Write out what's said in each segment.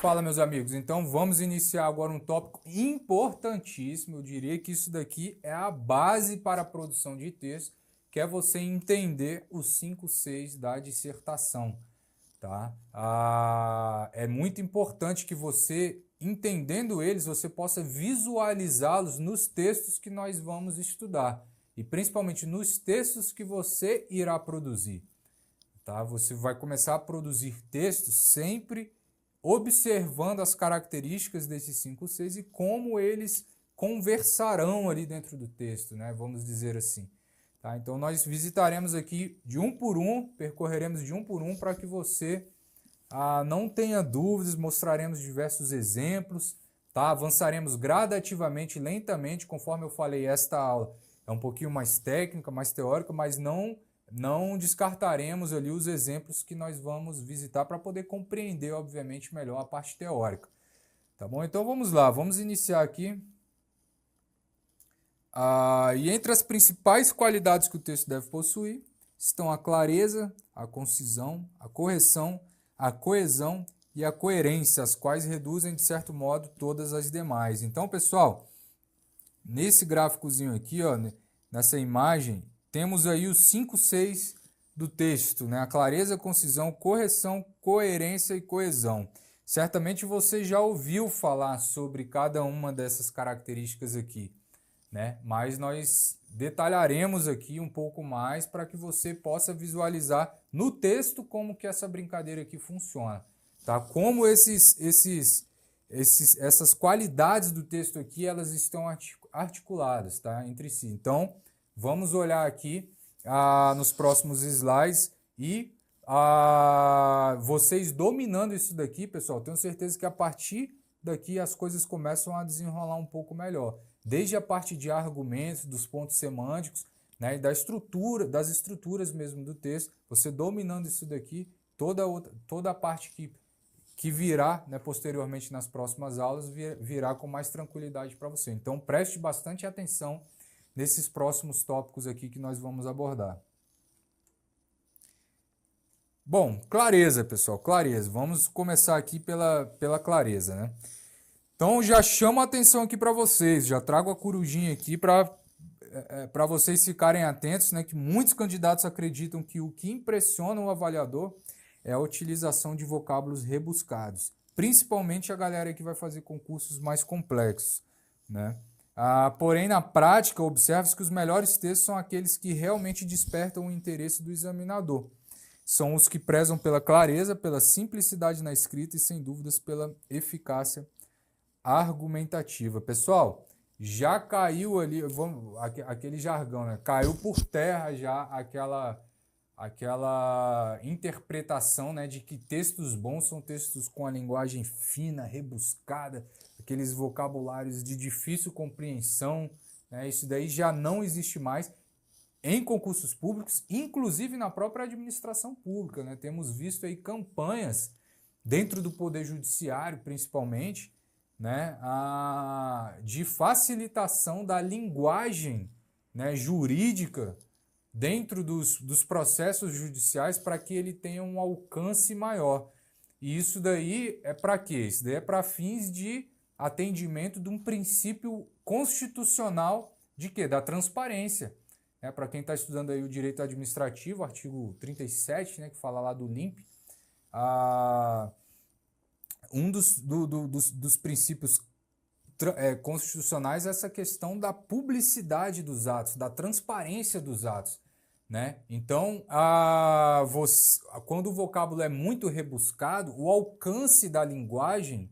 Fala, meus amigos. Então, vamos iniciar agora um tópico importantíssimo. Eu diria que isso daqui é a base para a produção de texto, que é você entender os 5 Cs da dissertação, tá? É muito importante que você, entendendo eles, você possa visualizá-los nos textos que nós vamos estudar e principalmente nos textos que você irá produzir, tá? Você vai começar a produzir textos sempre observando as características desses 5 Cs e como eles conversarão ali dentro do texto, né? Vamos dizer assim. Tá? Então, nós visitaremos aqui de um por um, percorreremos de um por um para que você não tenha dúvidas, mostraremos diversos exemplos, tá? Avançaremos gradativamente, lentamente, conforme eu falei, esta aula é um pouquinho mais técnica, mais teórica, mas não descartaremos ali os exemplos que nós vamos visitar para poder compreender, obviamente, melhor a parte teórica. Tá bom? Então vamos lá, vamos iniciar aqui. E entre as principais qualidades que o texto deve possuir estão a clareza, a concisão, a correção, a coesão e a coerência, as quais reduzem, de certo modo, todas as demais. Então, pessoal, nesse gráficozinho aqui, ó, nessa imagem, temos aí os 5 Cs do texto, né? A clareza, concisão, correção, coerência e coesão. Certamente você já ouviu falar sobre cada uma dessas características aqui, né? Mas nós detalharemos aqui um pouco mais para que você possa visualizar no texto como que essa brincadeira aqui funciona, tá? Como essas qualidades do texto aqui, elas estão articuladas, tá, entre si. Então, vamos olhar aqui nos próximos slides e vocês dominando isso daqui, pessoal, tenho certeza que a partir daqui as coisas começam a desenrolar um pouco melhor. Desde a parte de argumentos, dos pontos semânticos, né, e das estruturas mesmo do texto, você dominando isso daqui, toda a parte que virá, né, posteriormente nas próximas aulas, virá com mais tranquilidade para você. Então, preste bastante atenção nesses próximos tópicos aqui que nós vamos abordar. Bom, clareza, pessoal, clareza. Vamos começar aqui pela clareza, né? Então, já chamo a atenção aqui para vocês, já trago a corujinha aqui para vocês ficarem atentos, né, que muitos candidatos acreditam que o que impressiona o avaliador é a utilização de vocábulos rebuscados, principalmente a galera que vai fazer concursos mais complexos, né? Porém, na prática, observa-se que os melhores textos são aqueles que realmente despertam o interesse do examinador. São os que prezam pela clareza, pela simplicidade na escrita e, sem dúvidas, pela eficácia argumentativa. Pessoal, já caiu ali, aquele jargão, né? Caiu por terra já aquela interpretação, né, de que textos bons são textos com a linguagem fina, rebuscada, aqueles vocabulários de difícil compreensão, né? Isso daí já não existe mais em concursos públicos, inclusive na própria administração pública, né? Temos visto aí campanhas dentro do Poder Judiciário, principalmente, né, de facilitação da linguagem, né, jurídica dentro dos processos judiciais para que ele tenha um alcance maior. E isso daí é para quê? Isso daí é para fins de atendimento de um princípio constitucional de quê? Da transparência. Para quem está estudando aí o direito administrativo, artigo 37, né, que fala lá do LIMP, um dos princípios constitucionais é essa questão da publicidade dos atos, da transparência dos atos, né? Então, quando o vocábulo é muito rebuscado, o alcance da linguagem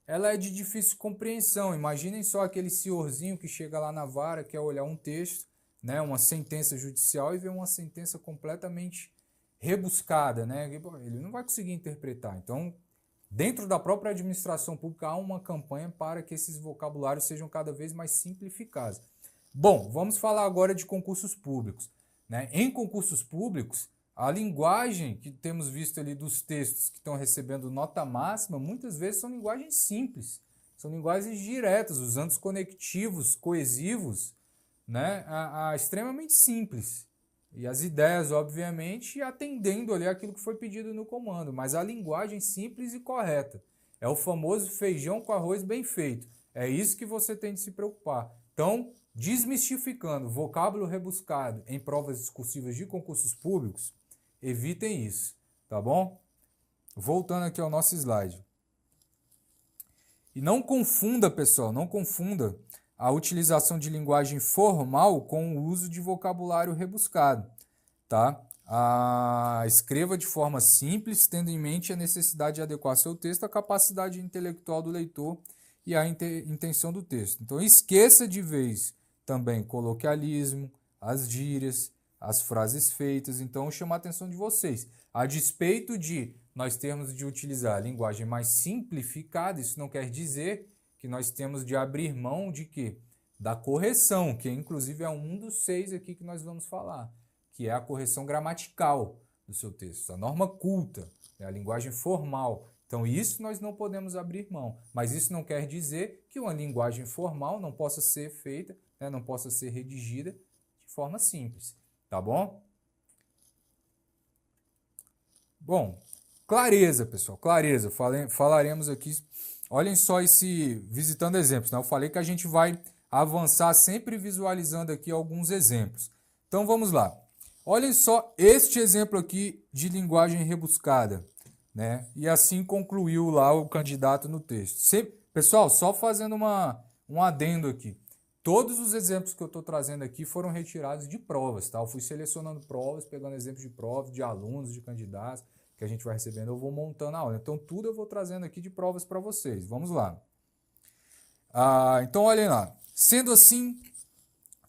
ela é de difícil compreensão. Imaginem só aquele senhorzinho que chega lá na vara, quer olhar um texto, né, uma sentença judicial, e vê uma sentença completamente rebuscada, né? Ele não vai conseguir interpretar. Então, dentro da própria administração pública, há uma campanha para que esses vocabulários sejam cada vez mais simplificados. Bom, vamos falar agora de concursos públicos, né? Em concursos públicos, a linguagem que temos visto ali dos textos que estão recebendo nota máxima, muitas vezes são linguagens simples, são linguagens diretas, usando os conectivos coesivos, né, extremamente simples. E as ideias, obviamente, atendendo ali aquilo que foi pedido no comando, mas a linguagem simples e correta. É o famoso feijão com arroz bem feito. É isso que você tem de se preocupar. Então, desmistificando vocábulo rebuscado em provas discursivas de concursos públicos, evitem isso, tá bom? Voltando aqui ao nosso slide. E não confunda, pessoal, não confunda a utilização de linguagem formal com o uso de vocabulário rebuscado, tá? Escreva de forma simples, tendo em mente a necessidade de adequar seu texto à capacidade intelectual do leitor e à intenção do texto. Então, esqueça de vez também coloquialismo, as gírias, as frases feitas. Então, chama a atenção de vocês. A despeito de nós termos de utilizar a linguagem mais simplificada, isso não quer dizer que nós temos de abrir mão de quê? Da correção, que inclusive é um dos 6 aqui que nós vamos falar, que é a correção gramatical do seu texto, a norma culta, a linguagem formal. Então, isso nós não podemos abrir mão, mas isso não quer dizer que uma linguagem formal não possa ser feita, né, não possa ser redigida de forma simples, tá bom? Bom, clareza, pessoal, clareza. Falaremos aqui, olhem só visitando exemplos, né? Eu falei que a gente vai avançar sempre visualizando aqui alguns exemplos. Então, vamos lá. Olhem só este exemplo aqui de linguagem rebuscada, né? E assim concluiu lá o candidato no texto. Pessoal, só fazendo um adendo aqui. Todos os exemplos que eu estou trazendo aqui foram retirados de provas, tá? Eu fui selecionando provas, pegando exemplos de provas, de alunos, de candidatos que a gente vai recebendo, eu vou montando a aula. Então, tudo eu vou trazendo aqui de provas para vocês. Vamos lá. Então, olhem lá. Sendo assim,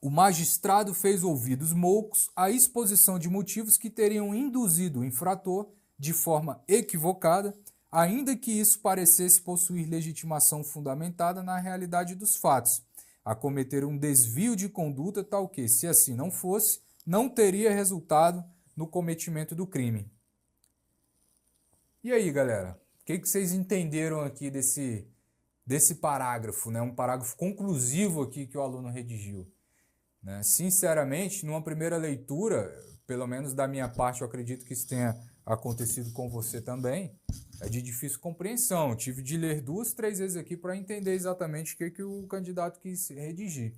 o magistrado fez ouvidos moucos à exposição de motivos que teriam induzido o infrator, de forma equivocada, ainda que isso parecesse possuir legitimação fundamentada na realidade dos fatos, a cometer um desvio de conduta tal que, se assim não fosse, não teria resultado no cometimento do crime. E aí, galera? O que vocês entenderam aqui desse parágrafo, né? Um parágrafo conclusivo aqui que o aluno redigiu. Né? Sinceramente, numa primeira leitura, pelo menos da minha parte, eu acredito que isso tenha acontecido com você também, é de difícil compreensão. Eu tive de ler 2, 3 vezes aqui para entender exatamente o que o candidato quis redigir.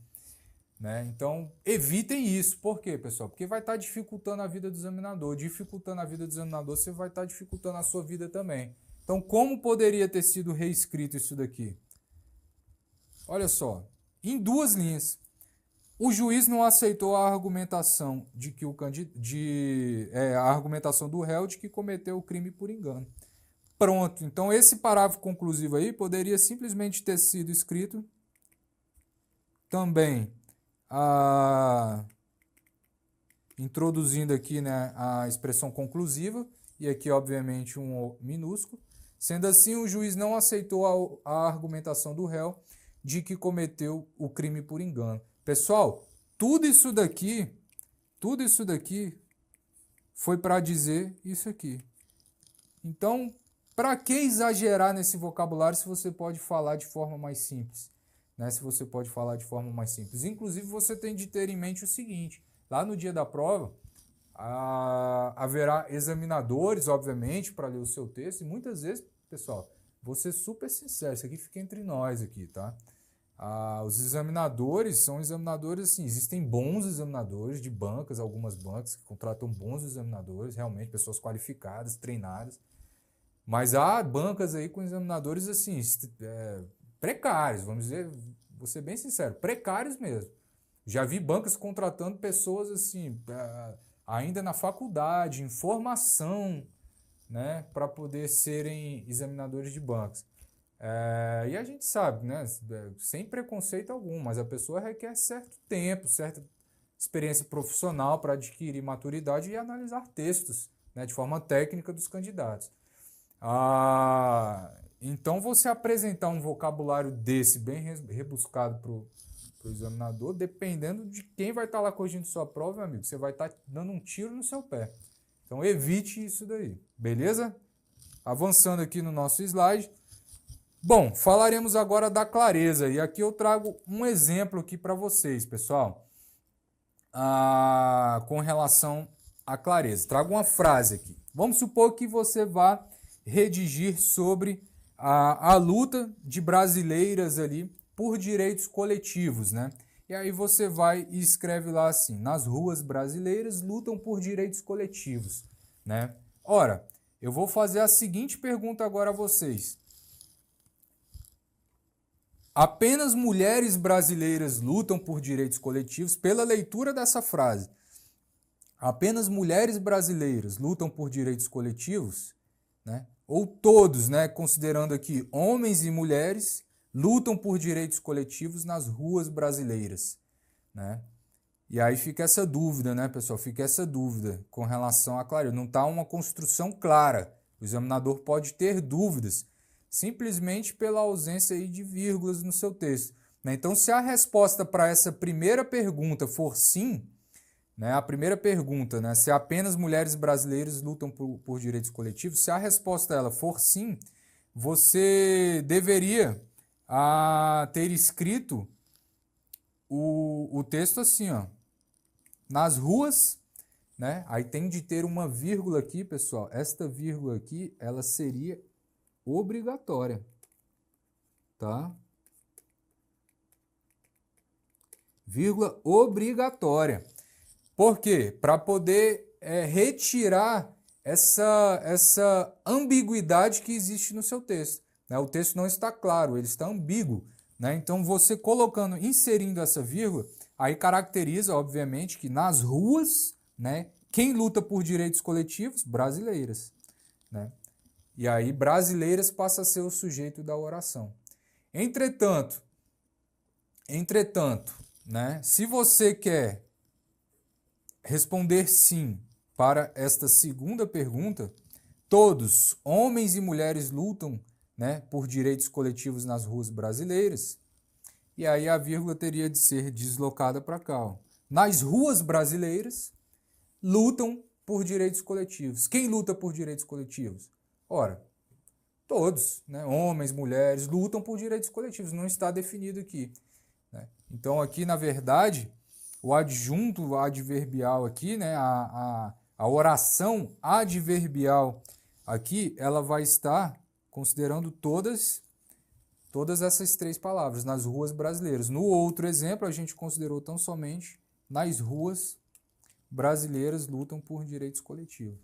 Né? Então, evitem isso. Por quê, pessoal? Porque vai estar dificultando a vida do examinador. Dificultando a vida do examinador, você vai estar dificultando a sua vida também. Então, como poderia ter sido reescrito isso daqui? Olha só, em 2 linhas. O juiz não aceitou a argumentação a argumentação do réu de que cometeu o crime por engano. Pronto. Então, esse parágrafo conclusivo aí poderia simplesmente ter sido escrito também introduzindo aqui, né, a expressão conclusiva, e aqui, obviamente, um O minúsculo. Sendo assim, o juiz não aceitou a argumentação do réu de que cometeu o crime por engano. Pessoal, tudo isso daqui foi para dizer isso aqui. Então, para que exagerar nesse vocabulário se você pode falar de forma mais simples? Né? Se você pode falar de forma mais simples. Inclusive, você tem de ter em mente o seguinte, lá no dia da prova, haverá examinadores, obviamente, para ler o seu texto, e muitas vezes, pessoal, vou ser super sincero, isso aqui fica entre nós aqui, tá? Os examinadores são examinadores, assim, existem bons examinadores de bancas, algumas bancas que contratam bons examinadores, realmente, pessoas qualificadas, treinadas, mas há bancas aí com examinadores, assim, precários, vamos dizer, vou ser bem sincero, precários mesmo. Já vi bancas contratando pessoas, assim, ainda na faculdade, em formação, né, para poder serem examinadores de bancas. E a gente sabe, né, sem preconceito algum, mas a pessoa requer certo tempo, certa experiência profissional para adquirir maturidade e analisar textos, né, de forma técnica dos candidatos. Então, você apresentar um vocabulário desse, bem rebuscado para o examinador, dependendo de quem vai estar lá corrigindo sua prova, meu amigo, você vai estar dando um tiro no seu pé. Então, evite isso daí, beleza? Avançando aqui no nosso slide. Bom, falaremos agora da clareza, e aqui eu trago um exemplo aqui para vocês, pessoal, com relação à clareza. Trago uma frase aqui. Vamos supor que você vá redigir sobre a luta de brasileiras ali por direitos coletivos, né? E aí você vai e escreve lá assim: nas ruas brasileiras lutam por direitos coletivos, né? Ora, eu vou fazer a seguinte pergunta agora a vocês. Apenas mulheres brasileiras lutam por direitos coletivos? Pela leitura dessa frase, apenas mulheres brasileiras lutam por direitos coletivos, né? Ou todos, né, considerando aqui homens e mulheres, lutam por direitos coletivos nas ruas brasileiras, né? E aí fica essa dúvida, né, pessoal? Fica essa dúvida com relação à clareza. Não está uma construção clara. O examinador pode ter dúvidas, simplesmente pela ausência aí de vírgulas no seu texto, né? Então, se a resposta para essa primeira pergunta for sim, né, a primeira pergunta, né, se apenas mulheres brasileiras lutam por direitos coletivos, se a resposta ela for sim, você deveria ter escrito o texto assim, ó, nas ruas, né? Aí tem de ter uma vírgula aqui, pessoal. Esta vírgula aqui, ela seria obrigatória, tá? Vírgula obrigatória. Por quê? Para poder retirar essa ambiguidade que existe no seu texto, né? O texto não está claro, ele está ambíguo, né? Então, você colocando, inserindo essa vírgula, aí caracteriza, obviamente, que nas ruas, né, quem luta por direitos coletivos? Brasileiras, né? E aí, brasileiras passa a ser o sujeito da oração. Entretanto, né, se você quer responder sim para esta segunda pergunta, todos, homens e mulheres, lutam, né, por direitos coletivos nas ruas brasileiras, e aí a vírgula teria de ser deslocada para cá. Ó. Nas ruas brasileiras, lutam por direitos coletivos. Quem luta por direitos coletivos? Ora, todos, né, homens, mulheres, lutam por direitos coletivos, não está definido aqui, né? Então, aqui, na verdade, o adjunto adverbial aqui, né, a oração adverbial aqui, ela vai estar considerando todas essas três palavras, nas ruas brasileiras. No outro exemplo, a gente considerou tão somente nas ruas brasileiras lutam por direitos coletivos.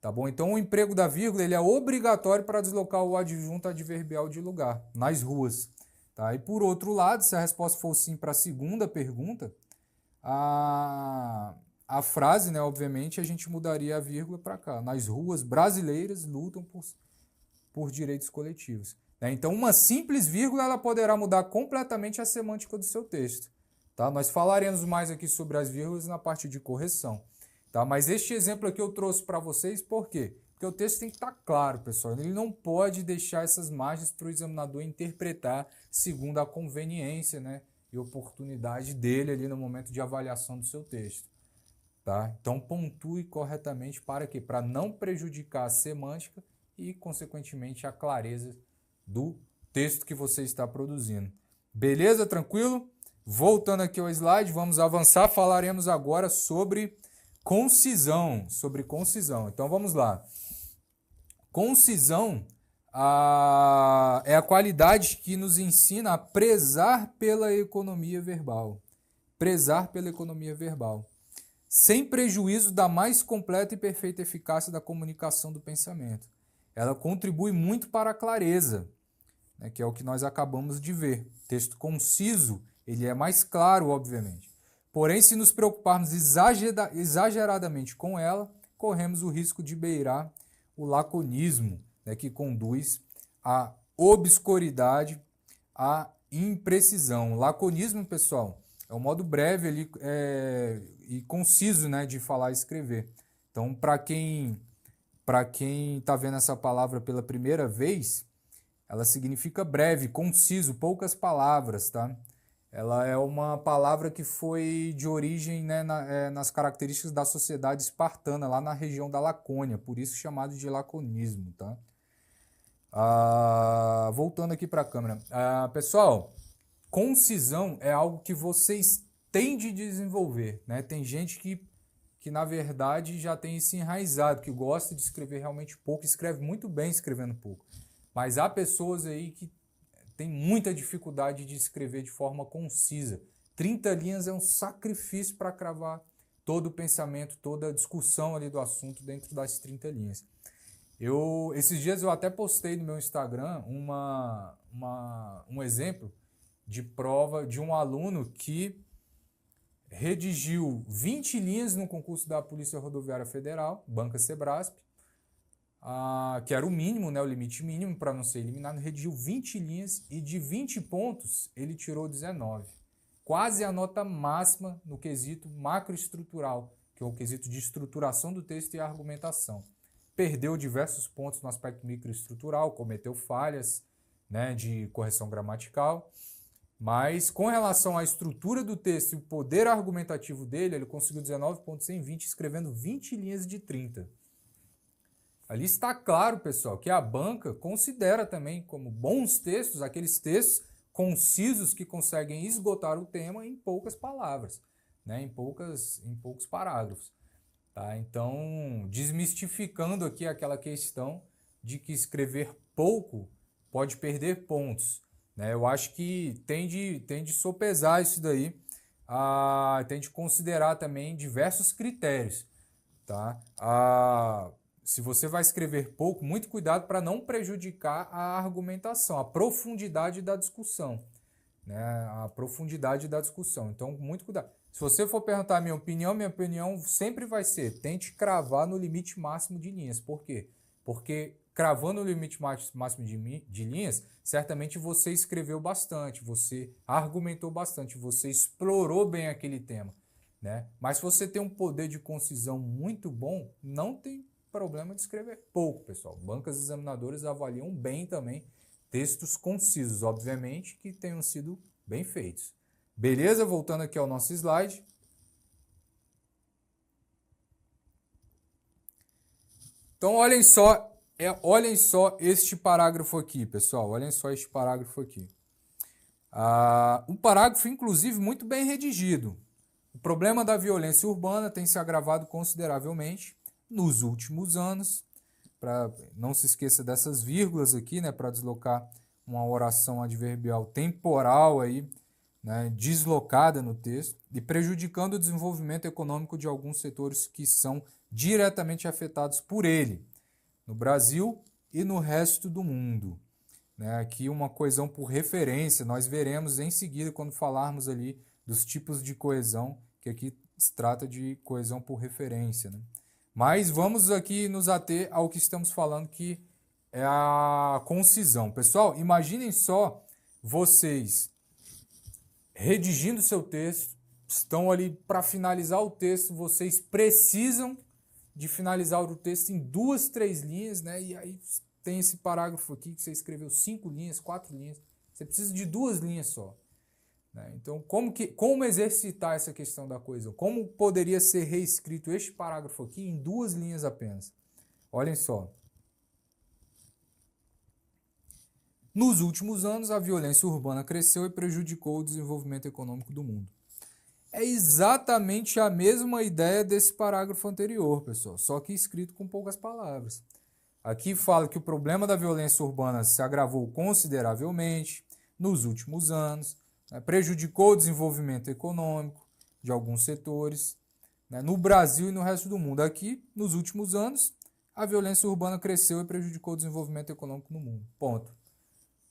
Tá bom? Então, o emprego da vírgula ele é obrigatório para deslocar o adjunto adverbial de lugar, nas ruas. Tá? E, por outro lado, se a resposta for sim para a segunda pergunta, a frase, né, obviamente, a gente mudaria a vírgula para cá. Nas ruas brasileiras lutam por direitos coletivos. Né? Então, uma simples vírgula ela poderá mudar completamente a semântica do seu texto. Tá? Nós falaremos mais aqui sobre as vírgulas na parte de correção. Tá? Mas este exemplo aqui eu trouxe para vocês, por quê? Porque o texto tem que estar claro, pessoal. Ele não pode deixar essas margens para o examinador interpretar segundo a conveniência, né, e oportunidade dele ali no momento de avaliação do seu texto. Tá? Então, pontue corretamente para quê? Para não prejudicar a semântica e, consequentemente, a clareza do texto que você está produzindo. Beleza? Tranquilo? Voltando aqui ao slide, vamos avançar. Falaremos agora sobre concisão. Então, vamos lá. Concisão é a qualidade que nos ensina a prezar pela economia verbal. Prezar pela economia verbal. Sem prejuízo da mais completa e perfeita eficácia da comunicação do pensamento. Ela contribui muito para a clareza, né, que é o que nós acabamos de ver. Texto conciso, ele é mais claro, obviamente. Porém, se nos preocuparmos exageradamente com ela, corremos o risco de beirar o laconismo, né, que conduz à obscuridade, à imprecisão. Laconismo, pessoal, é um modo breve ali, e conciso, né, de falar e escrever. Então, para quem está vendo essa palavra pela primeira vez, ela significa breve, conciso, poucas palavras, tá? Ela é uma palavra que foi de origem, né, nas características da sociedade espartana, lá na região da Lacônia, por isso chamado de laconismo, tá? Voltando aqui para a câmera. Pessoal, concisão é algo que vocês têm de desenvolver, né? Tem gente que na verdade já tem isso enraizado, que gosta de escrever realmente pouco, escreve muito bem escrevendo pouco. Mas há pessoas aí que têm muita dificuldade de escrever de forma concisa. 30 linhas é um sacrifício para cravar todo o pensamento, toda a discussão ali do assunto dentro das 30 linhas. Esses dias eu até postei no meu Instagram um exemplo de prova de um aluno que redigiu 20 linhas no concurso da Polícia Rodoviária Federal, Banca Sebrasp, que era o mínimo, né, o limite mínimo para não ser eliminado, redigiu 20 linhas e de 20 pontos ele tirou 19. Quase a nota máxima no quesito macroestrutural, que é o quesito de estruturação do texto e argumentação. Perdeu diversos pontos no aspecto microestrutural, cometeu falhas, né, de correção gramatical, mas com relação à estrutura do texto e o poder argumentativo dele, ele conseguiu 19 pontos em 20, escrevendo 20 linhas de 30. Ali está claro, pessoal, que a banca considera também como bons textos aqueles textos concisos que conseguem esgotar o tema em poucas palavras, né, em poucos parágrafos. Tá? Então, desmistificando aqui aquela questão de que escrever pouco pode perder pontos. Né? Eu acho que tem de sopesar isso daí, tem de considerar também diversos critérios. Tá? Se você vai escrever pouco, muito cuidado para não prejudicar a argumentação, a profundidade da discussão. Né? A profundidade da discussão. Então, muito cuidado. Se você for perguntar a minha opinião sempre vai ser, tente cravar no limite máximo de linhas. Por quê? Porque cravando o limite máximo de linhas, certamente você escreveu bastante, você argumentou bastante, você explorou bem aquele tema. Né? Mas se você tem um poder de concisão muito bom, não tem problema de escrever pouco, pessoal. Bancas examinadoras avaliam bem também textos concisos, obviamente, que tenham sido bem feitos. Beleza? Voltando aqui ao nosso slide. Então, olhem só este parágrafo aqui, pessoal. Olhem só este parágrafo aqui. Um parágrafo, inclusive, muito bem redigido. O problema da violência urbana tem se agravado consideravelmente nos últimos anos. Não se esqueça dessas vírgulas aqui, né, para deslocar uma oração adverbial temporal aí, né, deslocada no texto, e prejudicando o desenvolvimento econômico de alguns setores que são diretamente afetados por ele, no Brasil e no resto do mundo. Né, aqui uma coesão por referência, nós veremos em seguida quando falarmos ali dos tipos de coesão, que aqui se trata de coesão por referência. Né? Mas vamos aqui nos ater ao que estamos falando, que é a concisão. Pessoal, imaginem só vocês redigindo seu texto, estão ali para finalizar o texto, vocês precisam de finalizar o texto em 2, 3 linhas, né? E aí tem esse parágrafo aqui que você escreveu 5 linhas, 4 linhas, você precisa de 2 linhas só. Né? Então, como exercitar essa questão da coesão? Como poderia ser reescrito este parágrafo aqui em 2 linhas apenas? Olhem só. Nos últimos anos, a violência urbana cresceu e prejudicou o desenvolvimento econômico do mundo. É exatamente a mesma ideia desse parágrafo anterior, pessoal, só que escrito com poucas palavras. Aqui fala que o problema da violência urbana se agravou consideravelmente nos últimos anos, né, prejudicou o desenvolvimento econômico de alguns setores, né, no Brasil e no resto do mundo. Aqui, nos últimos anos, a violência urbana cresceu e prejudicou o desenvolvimento econômico no mundo. Ponto.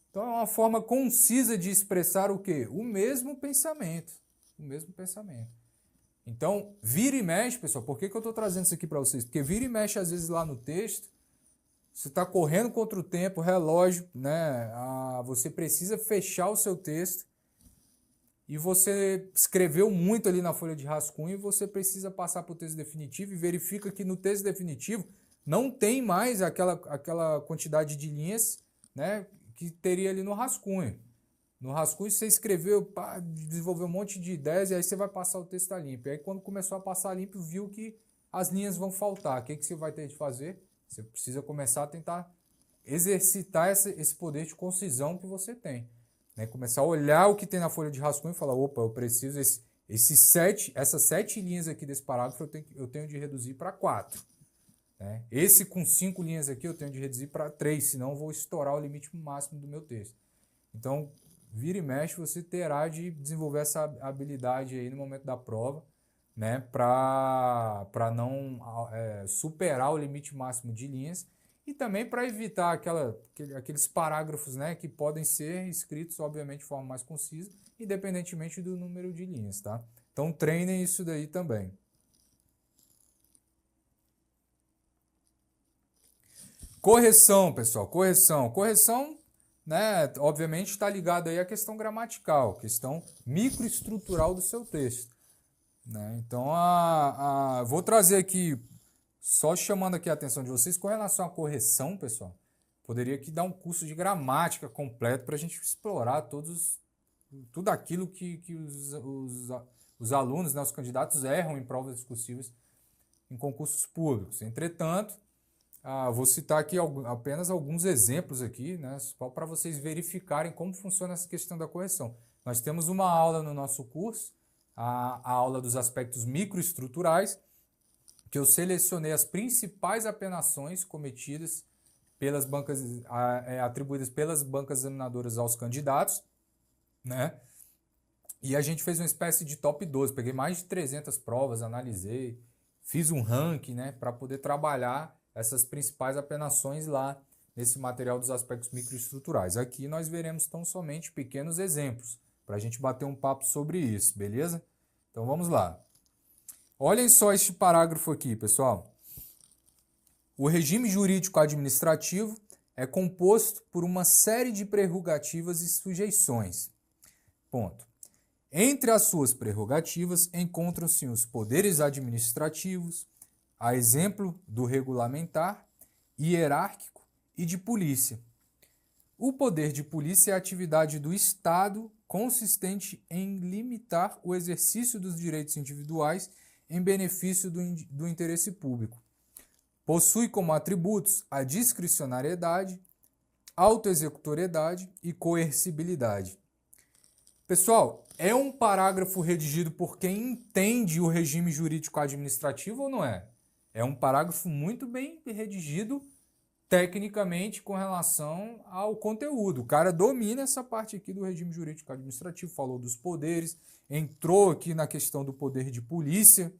Então, é uma forma concisa de expressar o quê? O mesmo pensamento. O mesmo pensamento. Então, vira e mexe, pessoal. Por que eu estou trazendo isso aqui para vocês? Porque vira e mexe, às vezes, lá no texto, você está correndo contra o tempo, relógio, né? Você precisa fechar o seu texto e você escreveu muito ali na folha de rascunho e você precisa passar para o texto definitivo e verifica que no texto definitivo não tem mais aquela quantidade de linhas, né, que teria ali no rascunho. No rascunho você escreveu, desenvolveu um monte de ideias e aí você vai passar o texto a limpo. E aí quando começou a passar limpo, viu que as linhas vão faltar. O que você vai ter de fazer? Você precisa começar a tentar exercitar esse poder de concisão que você tem. Né? Começar a olhar o que tem na folha de rascunho e falar, opa, eu preciso, essas 7 linhas aqui desse parágrafo eu tenho de reduzir para 4. né? Esse com 5 linhas aqui eu tenho de reduzir para 3, senão eu vou estourar o limite máximo do meu texto. Então, vira e mexe, você terá de desenvolver essa habilidade aí no momento da prova, né, para não superar o limite máximo de linhas e também para evitar aqueles parágrafos, né, que podem ser escritos, obviamente, de forma mais concisa, independentemente do número de linhas, tá? Então, treinem isso daí também. Correção, pessoal, correção. Correção, né, obviamente está ligado aí à questão gramatical, questão microestrutural do seu texto, né? Então, vou trazer aqui, só chamando aqui a atenção de vocês, com relação à correção, pessoal, poderia aqui dar um curso de gramática completo para a gente explorar tudo aquilo que os alunos, né, os candidatos erram em provas discursivas em concursos públicos. Entretanto, vou citar aqui apenas alguns exemplos aqui, né, para vocês verificarem como funciona essa questão da correção. Nós temos uma aula no nosso curso, a aula dos aspectos microestruturais, que eu selecionei as principais apenações cometidas pelas bancas, atribuídas pelas bancas examinadoras aos candidatos, né? E a gente fez uma espécie de top 12, peguei mais de 300 provas, analisei, fiz um ranking, né, para poder trabalhar essas principais apenações lá nesse material dos aspectos microestruturais. Aqui nós veremos tão somente pequenos exemplos, para a gente bater um papo sobre isso, beleza? Então vamos lá. Olhem só este parágrafo aqui, pessoal. O regime jurídico administrativo é composto por uma série de prerrogativas e sujeições. Ponto. Entre as suas prerrogativas encontram-se os poderes administrativos, a exemplo do regulamentar, hierárquico e de polícia. O poder de polícia é a atividade do Estado consistente em limitar o exercício dos direitos individuais em benefício do interesse público. Possui como atributos a discricionariedade, autoexecutoriedade e coercibilidade. Pessoal, é um parágrafo redigido por quem entende o regime jurídico administrativo ou não é? É um parágrafo muito bem redigido tecnicamente com relação ao conteúdo. O cara domina essa parte aqui do regime jurídico administrativo, falou dos poderes, entrou aqui na questão do poder de polícia,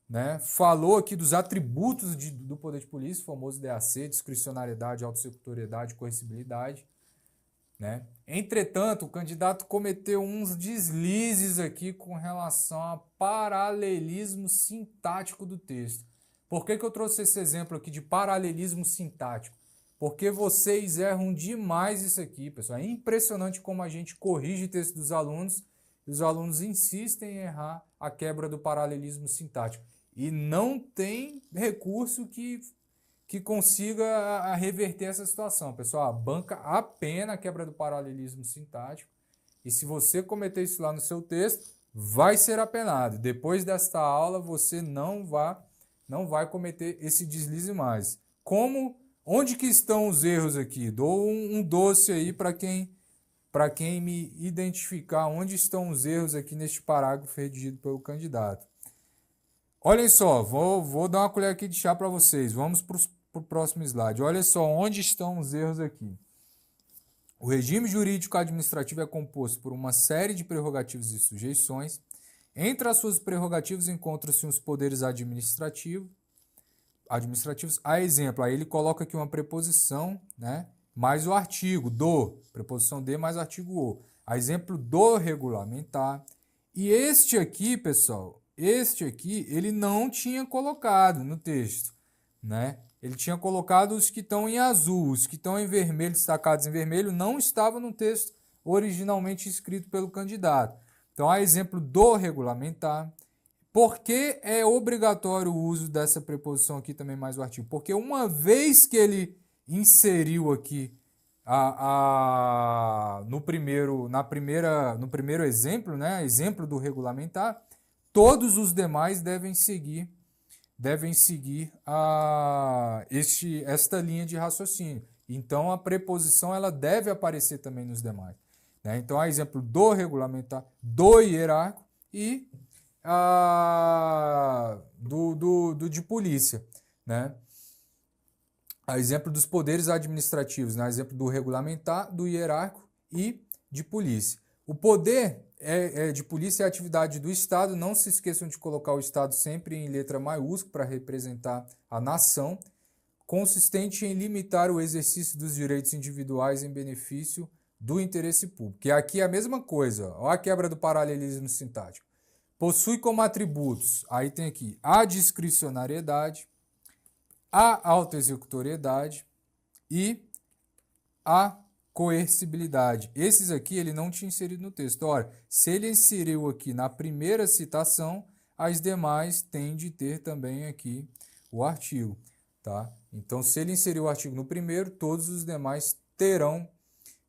né? Falou aqui dos atributos do poder de polícia, o famoso DAC, discricionariedade, autoexecutoriedade, coercibilidade, né? Entretanto, o candidato cometeu uns deslizes aqui com relação ao paralelismo sintático do texto. Por que eu trouxe esse exemplo aqui de paralelismo sintático? Porque vocês erram demais isso aqui, pessoal. É impressionante como a gente corrige o texto dos alunos e os alunos insistem em errar a quebra do paralelismo sintático. E não tem recurso que consiga reverter essa situação. Pessoal, banca a pena a quebra do paralelismo sintático. E se você cometer isso lá no seu texto, vai ser apenado. Depois desta aula, você não vai cometer esse deslize mais. Onde que estão os erros aqui? Dou um doce aí para quem me identificar onde estão os erros aqui neste parágrafo redigido pelo candidato. Olhem só, vou dar uma colher aqui de chá para vocês. Vamos para o próximo slide. Olha só onde estão os erros aqui. O regime jurídico administrativo é composto por uma série de prerrogativas e sujeições. Entre as suas prerrogativas encontram-se os poderes administrativos. A exemplo, aí ele coloca aqui uma preposição, né, mais o artigo do, preposição de mais artigo o. A exemplo do regulamentar. E este aqui, pessoal, ele não tinha colocado no texto, né? Ele tinha colocado os que estão em azul, os que estão em vermelho, destacados em vermelho, não estavam no texto originalmente escrito pelo candidato. Então, a exemplo do regulamentar. Por que é obrigatório o uso dessa preposição aqui também mais o artigo? Porque uma vez que ele inseriu aqui no primeiro exemplo, né, exemplo do regulamentar, todos os demais devem seguir esta linha de raciocínio. Então, a preposição ela deve aparecer também nos demais, né? Então, a exemplo do regulamentar, do hierárquico e do de polícia, né? A exemplo dos poderes administrativos, né? Exemplo do regulamentar, do hierárquico e de polícia. O poder de polícia é a atividade do Estado. Não se esqueçam de colocar o Estado sempre em letra maiúscula para representar a nação, consistente em limitar o exercício dos direitos individuais em benefício do interesse público. E aqui é a mesma coisa, olha a quebra do paralelismo sintático. Possui como atributos, aí tem aqui a discricionariedade, a autoexecutoriedade e a coercibilidade. Esses aqui ele não tinha inserido no texto. Ora, se ele inseriu aqui na primeira citação, as demais têm de ter também aqui o artigo, tá? Então, se ele inseriu o artigo no primeiro, todos os demais terão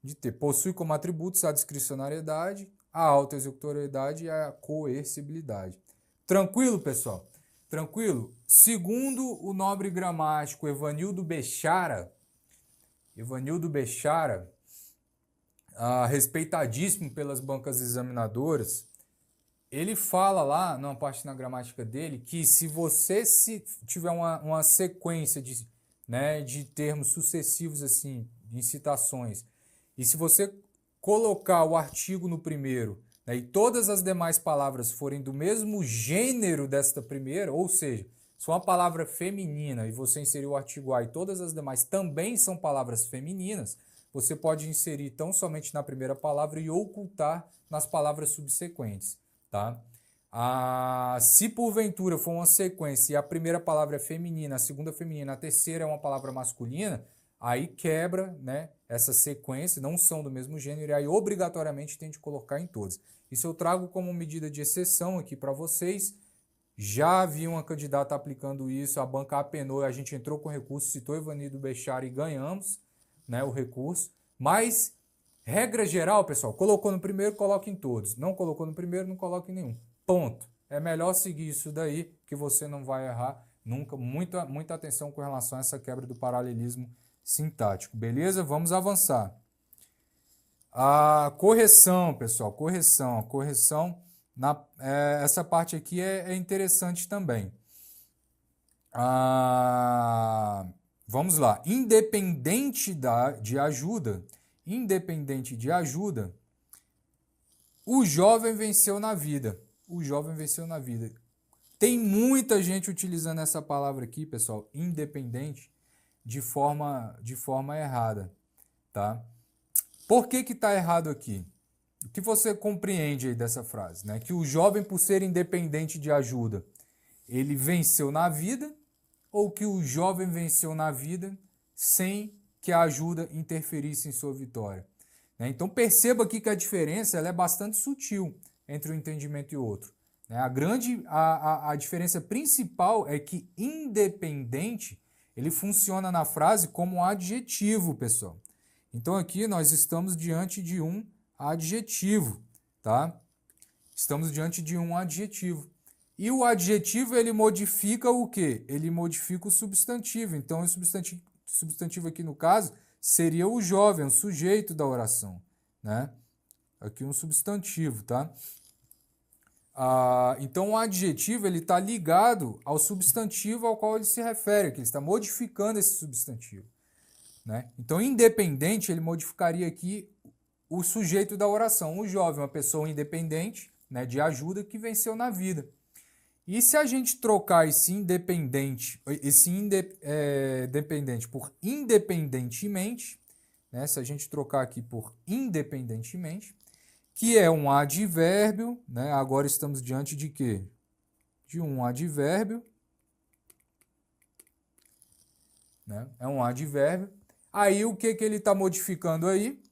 de ter. Possui como atributos a discricionariedade, a autoexecutoriedade e a coercibilidade. Tranquilo, pessoal? Tranquilo? Segundo o nobre gramático Evanildo Bechara, respeitadíssimo pelas bancas examinadoras, ele fala lá, numa parte na gramática dele, que se você tiver uma sequência de termos sucessivos assim, em citações, e se você colocar o artigo no primeiro, né, e todas as demais palavras forem do mesmo gênero desta primeira, ou seja, se uma palavra feminina e você inserir o artigo a e todas as demais também são palavras femininas, você pode inserir tão somente na primeira palavra e ocultar nas palavras subsequentes, tá? Se porventura for uma sequência e a primeira palavra é feminina, a segunda é feminina, a terceira é uma palavra masculina, aí quebra, né, essa sequência, não são do mesmo gênero, e aí obrigatoriamente tem de colocar em todas. Isso eu trago como medida de exceção aqui para vocês. Já havia uma candidata aplicando isso, a banca apenou, a gente entrou com recurso, citou Evanildo Bechara e ganhamos, né, o recurso. Mas, regra geral, pessoal, colocou no primeiro, coloca em todos. Não colocou no primeiro, não coloca em nenhum. Ponto. É melhor seguir isso daí, que você não vai errar nunca. Muita atenção com relação a essa quebra do paralelismo sintático. Beleza? Vamos avançar. A correção, pessoal, correção. Essa parte aqui é interessante também. Vamos lá. Independente de ajuda, o jovem venceu na vida. O jovem venceu na vida. Tem muita gente utilizando essa palavra aqui, pessoal, independente, de forma errada, tá? Por que está errado aqui? O que você compreende aí dessa frase, né? Que o jovem, por ser independente de ajuda, ele venceu na vida, ou que o jovem venceu na vida sem que a ajuda interferisse em sua vitória, né? Então perceba aqui que a diferença ela é bastante sutil entre um entendimento e outro, né? A diferença principal é que independente ele funciona na frase como um adjetivo, pessoal. Então aqui nós estamos diante de um adjetivo, tá? Estamos diante de um adjetivo. E o adjetivo ele modifica o quê? Ele modifica o substantivo. Então o substantivo aqui no caso seria o jovem, o sujeito da oração, né? Aqui um substantivo, tá? Então o adjetivo ele está ligado ao substantivo ao qual ele se refere, que ele está modificando esse substantivo, né? Então independente ele modificaria aqui o sujeito da oração, o jovem, uma pessoa independente, né, de ajuda que venceu na vida. E se a gente trocar esse independente por independentemente, né, se a gente trocar aqui por independentemente, que é um advérbio, né, agora estamos diante de quê? De um advérbio, né, é um advérbio. Aí o que ele está modificando aí?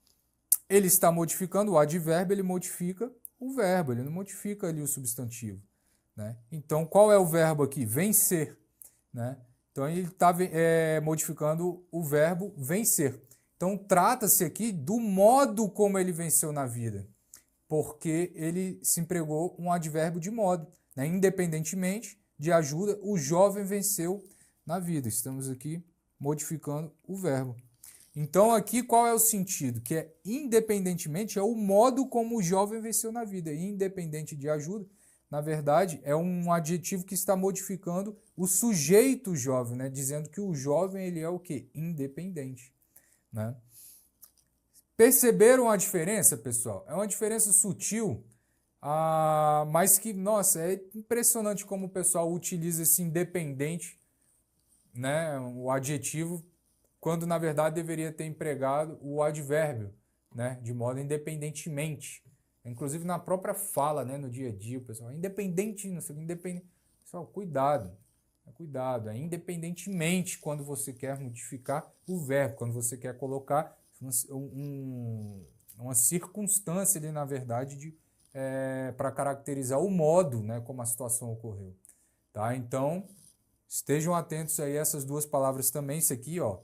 Ele está modificando o advérbio, ele modifica o verbo, ele não modifica ali o substantivo, né? Então, qual é o verbo aqui? Vencer, né? Então, ele está modificando o verbo vencer. Então, trata-se aqui do modo como ele venceu na vida, porque ele se empregou um advérbio de modo, né? Independentemente de ajuda, o jovem venceu na vida. Estamos aqui modificando o verbo. Então, aqui qual é o sentido? Que é independentemente, é o modo como o jovem venceu na vida. Independente de ajuda, na verdade, é um adjetivo que está modificando o sujeito jovem, né? Dizendo que o jovem ele é o quê? Independente, né? Perceberam a diferença, pessoal? É uma diferença sutil, mas que, nossa, é impressionante como o pessoal utiliza esse independente, né? O adjetivo, quando na verdade deveria ter empregado o advérbio, né? De modo independentemente. Inclusive na própria fala, né? No dia a dia, pessoal, independente, não sei, independente. Pessoal, cuidado, cuidado. É independentemente quando você quer modificar o verbo, quando você quer colocar uma circunstância ali, na verdade, para caracterizar o modo, né? Como a situação ocorreu, tá? Então, estejam atentos aí a essas duas palavras também. Isso aqui, ó,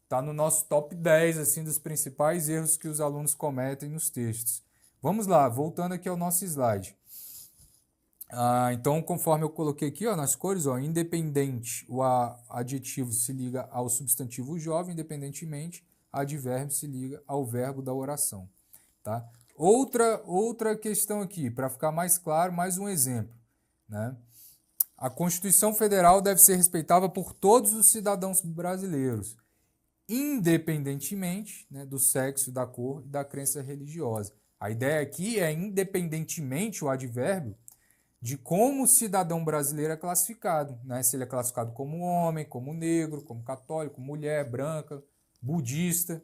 tá no nosso top 10 assim, dos principais erros que os alunos cometem nos textos. Vamos lá, voltando aqui ao nosso slide. Então, conforme eu coloquei aqui, ó, nas cores, ó, independente, o adjetivo se liga ao substantivo jovem, independentemente, advérbio se liga ao verbo da oração, tá? Outra questão aqui, para ficar mais claro, mais um exemplo, né? A Constituição Federal deve ser respeitada por todos os cidadãos brasileiros, independentemente, né, do sexo, da cor e da crença religiosa. A ideia aqui é independentemente o advérbio de como o cidadão brasileiro é classificado, né? Se ele é classificado como homem, como negro, como católico, mulher, branca, budista,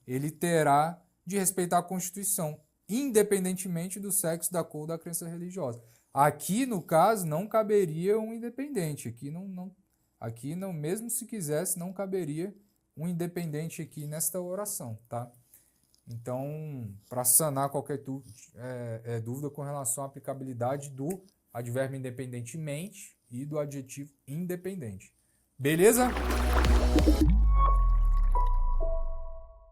ele terá de respeitar a Constituição, independentemente do sexo, da cor, da crença religiosa. Aqui, no caso, não caberia um independente. Aqui não, mesmo se quisesse, não caberia um independente aqui nesta oração, tá? Então, para sanar qualquer dúvida com relação à aplicabilidade do advérbio independentemente e do adjetivo independente. Beleza?